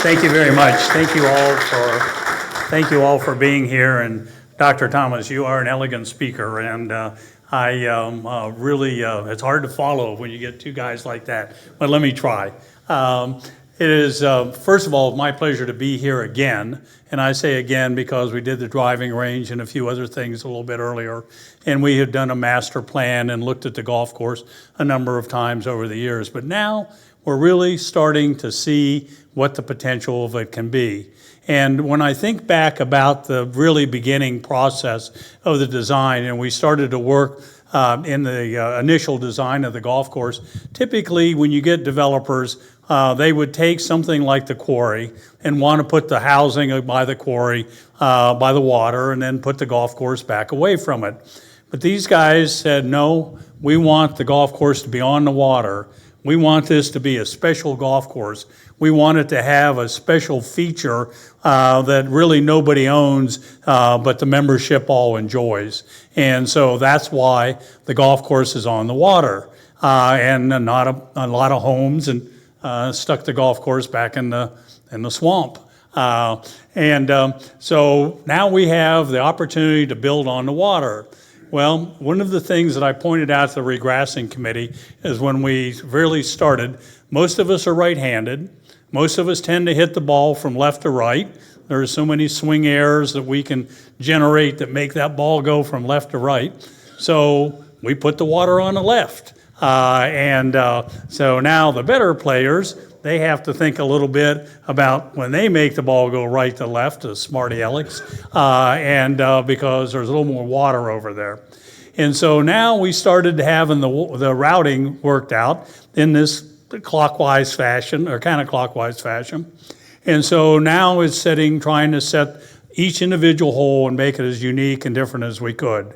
Thank you very much. Thank you all for being here. And Dr. Thomas, you are an elegant speaker, and I really it's hard to follow when you get two guys like that. But let me try. It is first of all my pleasure to be here again, and I say again because we did the driving range and a few other things a little bit earlier, and we had done a master plan and looked at the golf course a number of times over the years. But now we're really starting to see what the potential of it can be. And when I think back about the really beginning process of the design, and we started to work in the initial design of the golf course, typically when you get developers, they would take something like the quarry and want to put the housing by the quarry, by the water, and then put the golf course back away from it. But these guys said, no, we want the golf course to be on the water. We want this to be a special golf course. We want it to have a special feature that really nobody owns, but the membership all enjoys. And so that's why the golf course is on the water. And not a lot of homes and stuck the golf course back in the swamp. So now we have the opportunity to build on the water. Well, one of the things that I pointed out to the regrassing committee is when we really started, most of us are right-handed. Most of us tend to hit the ball from left to right. There are so many swing errors that we can generate that make that ball go from left to right. So we put the water on the left. So now the better players, they have to think a little bit about when they make the ball go right to left, a smarty Alex, because there's a little more water over there. And so now we started having the routing worked out in this clockwise fashion, or counterclockwise fashion. And so now it's trying to set each individual hole and make it as unique and different as we could.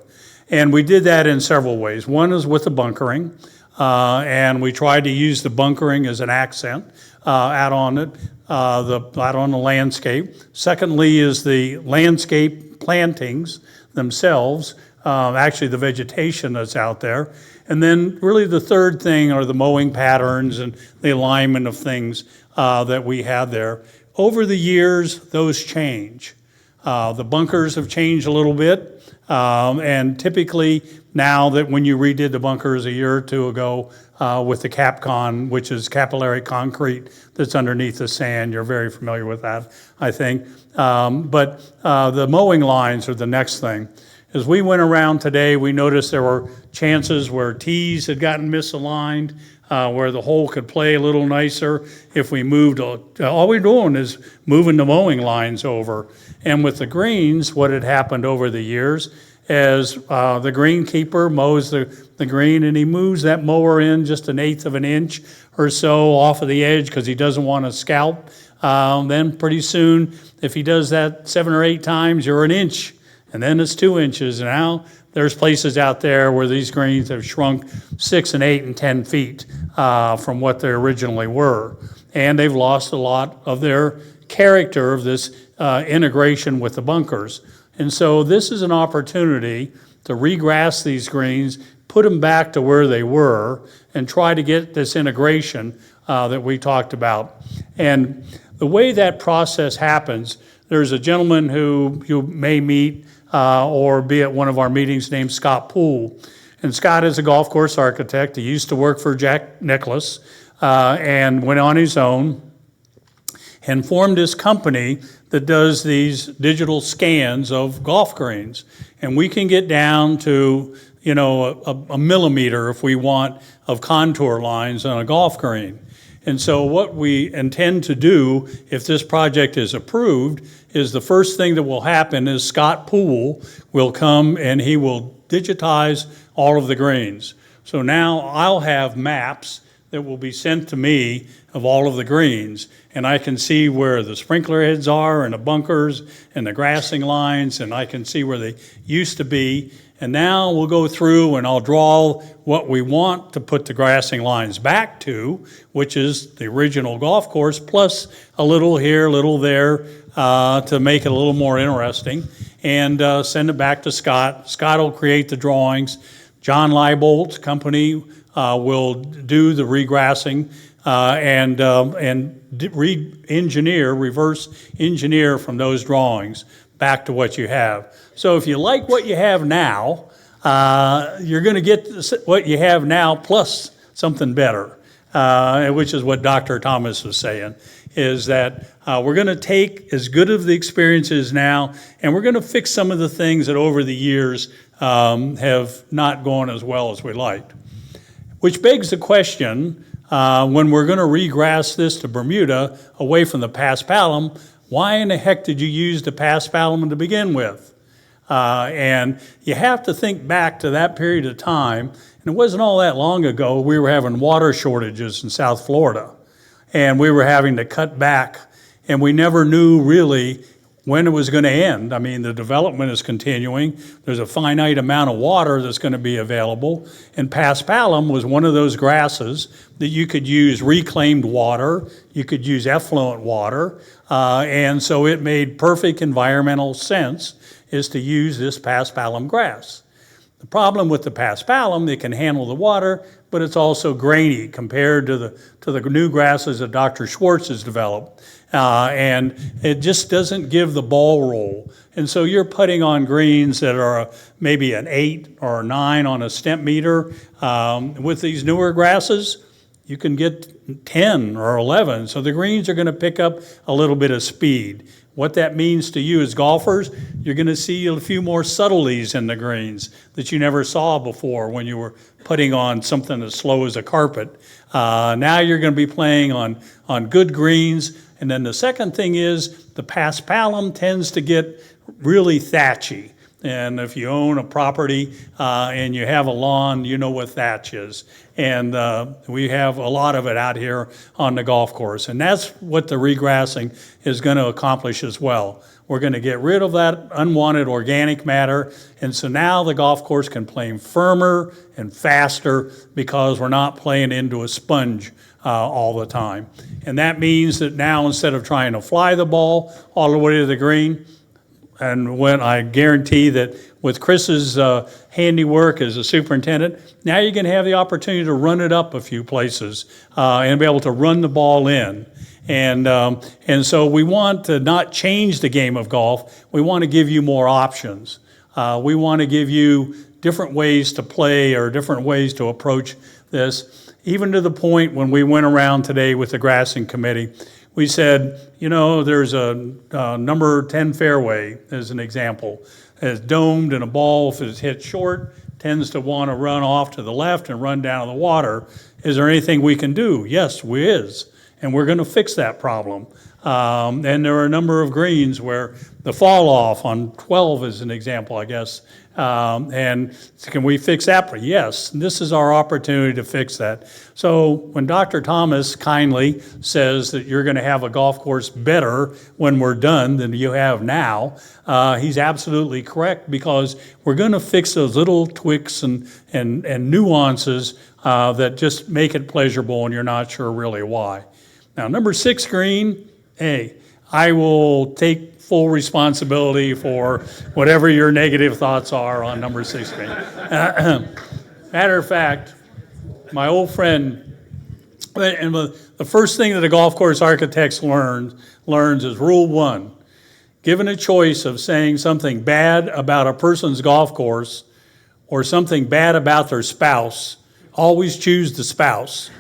And we did that in several ways. One is with the bunkering, and we tried to use the bunkering as an accent out on it, out on the landscape. Secondly is the landscape plantings themselves, actually the vegetation that's out there. And then really the third thing are the mowing patterns and the alignment of things that we had there. Over the years, those change. The bunkers have changed a little bit. And typically now that when you redid the bunkers a year or two ago with the Capcon, which is capillary concrete that's underneath the sand, you're very familiar with that, I think. But the mowing lines are the next thing. As we went around today, we noticed there were chances where tees had gotten misaligned, where the hole could play a little nicer if we moved. All we're doing is moving the mowing lines over. And with the greens, what had happened over the years is the greenkeeper mows the green, and he moves that mower in just 1/8 of an inch or so off of the edge because he doesn't want to scalp. Then pretty soon, if he does that 7 or 8 times, you're 1 inch. And then it's 2 inches. And now there's places out there where these greens have shrunk 6 and 8 and 10 feet from what they originally were. And they've lost a lot of their character of this integration with the bunkers. And so this is an opportunity to regrass these greens, put them back to where they were, and try to get this integration that we talked about. And the way that process happens, there's a gentleman who you may meet or be at one of our meetings named Scott Poole. And Scott is a golf course architect. He used to work for Jack Nicklaus and went on his own and formed this company that does these digital scans of golf greens. And we can get down to, a millimeter if we want of contour lines on a golf green. And so what we intend to do, if this project is approved, is the first thing that will happen is Scott Poole will come and he will digitize all of the greens. So now I'll have maps that will be sent to me of all of the greens, and I can see where the sprinkler heads are and the bunkers and the grassing lines, and I can see where they used to be. And now we'll go through and I'll draw what we want to put the grassing lines back to, which is the original golf course, plus a little here, a little there, to make it a little more interesting, and send it back to Scott. Scott will create the drawings. John Leibold's company will do the regrassing reverse engineer from those drawings back to what you have. So if you like what you have now, you're going to get what you have now plus something better, which is what Dr. Thomas was saying, is that we're going to take as good of the experiences now, and we're going to fix some of the things that over the years have not gone as well as we liked. Which begs the question, when we're going to regrass this to Bermuda away from the paspalum, why in the heck did you use the paspalum to begin with? And you have to think back to that period of time, and it wasn't all that long ago we were having water shortages in South Florida, and we were having to cut back, and we never knew really when it was going to end. I mean, the development is continuing. There's a finite amount of water that's going to be available, and paspalum was one of those grasses that you could use reclaimed water, you could use effluent water, and so it made perfect environmental sense is to use this paspalum grass. The problem with the paspalum, it can handle the water, but it's also grainy compared to the new grasses that Dr. Schwartz has developed. And it just doesn't give the ball roll. And so you're putting on greens that are maybe an 8 or a 9 on a stem meter. With these newer grasses, you can get 10 or 11. So the greens are going to pick up a little bit of speed. What that means to you as golfers, you're going to see a few more subtleties in the greens that you never saw before when you were putting on something as slow as a carpet. Now you're going to be playing on good greens. And then the second thing is the paspalum tends to get really thatchy. And if you own a property and you have a lawn, you know what thatch is. And we have a lot of it out here on the golf course. And that's what the regrassing is going to accomplish as well. We're going to get rid of that unwanted organic matter. And so now the golf course can play firmer and faster because we're not playing into a sponge all the time. And that means that now instead of trying to fly the ball all the way to the green, and when I guarantee that with Chris's handiwork as a superintendent, now you're going to have the opportunity to run it up a few places and be able to run the ball in. And so we want to not change the game of golf. We want to give you more options. We want to give you different ways to play or different ways to approach this, even to the point when we went around today with the grassing committee. We said, you know, there's a number 10 fairway, as an example. It's domed, and a ball, if it's hit short, tends to want to run off to the left and run down to the water. Is there anything we can do? Yes, there is, and we're going to fix that problem. And there are a number of greens where the fall off on 12 is an example, I guess. And can we fix that? Yes, this is our opportunity to fix that. So when Dr. Thomas kindly says that you're going to have a golf course better when we're done than you have now, he's absolutely correct, because we're going to fix those little tweaks and nuances that just make it pleasurable and you're not sure really why. Now, number 6 green, hey, I will take full responsibility for whatever your negative thoughts are on number 6 green. Matter of fact, my old friend, and the first thing that a golf course architect learns is rule 1. Given a choice of saying something bad about a person's golf course or something bad about their spouse, always choose the spouse.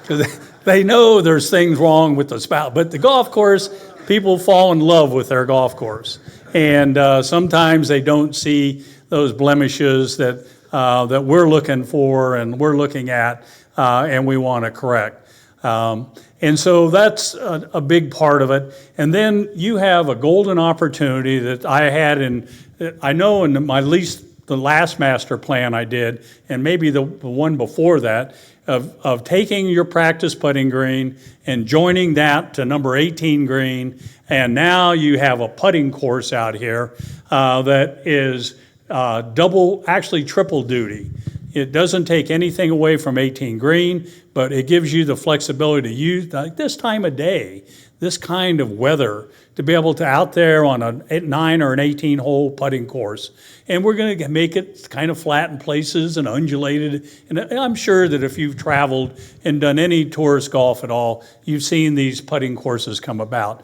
Because they know there's things wrong with the spouse. But the golf course, people fall in love with their golf course. And sometimes they don't see those blemishes that we're looking for and we're looking at and we want to correct. And so that's a big part of it. And then you have a golden opportunity that I know in the last master plan I did, and maybe the one before that, of taking your practice putting green and joining that to number 18 green, and now you have a putting course out here that is triple duty. It doesn't take anything away from 18 green, but it gives you the flexibility to use, like this time of day, this kind of weather, to be able to out there on a 9 or an 18 hole putting course. And we're going to make it kind of flat in places and undulated. And I'm sure that if you've traveled and done any tourist golf at all, you've seen these putting courses come about.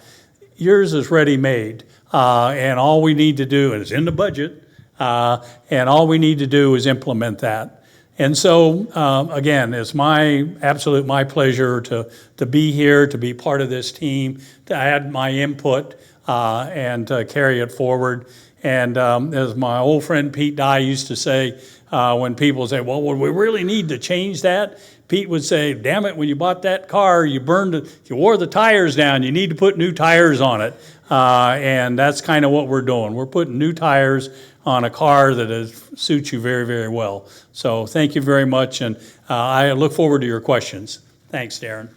Yours is ready-made, and all we need to do, and it's in the budget, and all we need to do is implement that. And so, again, it's my pleasure to be here, to be part of this team, to add my input and carry it forward. And as my old friend Pete Dye used to say, when people say, well, would we really need to change that? Pete would say, damn it, when you bought that car, you wore the tires down, you need to put new tires on it. And that's kind of what we're doing. We're putting new tires on a car that suits you very, very well. So thank you very much, and I look forward to your questions. Thanks, Darren.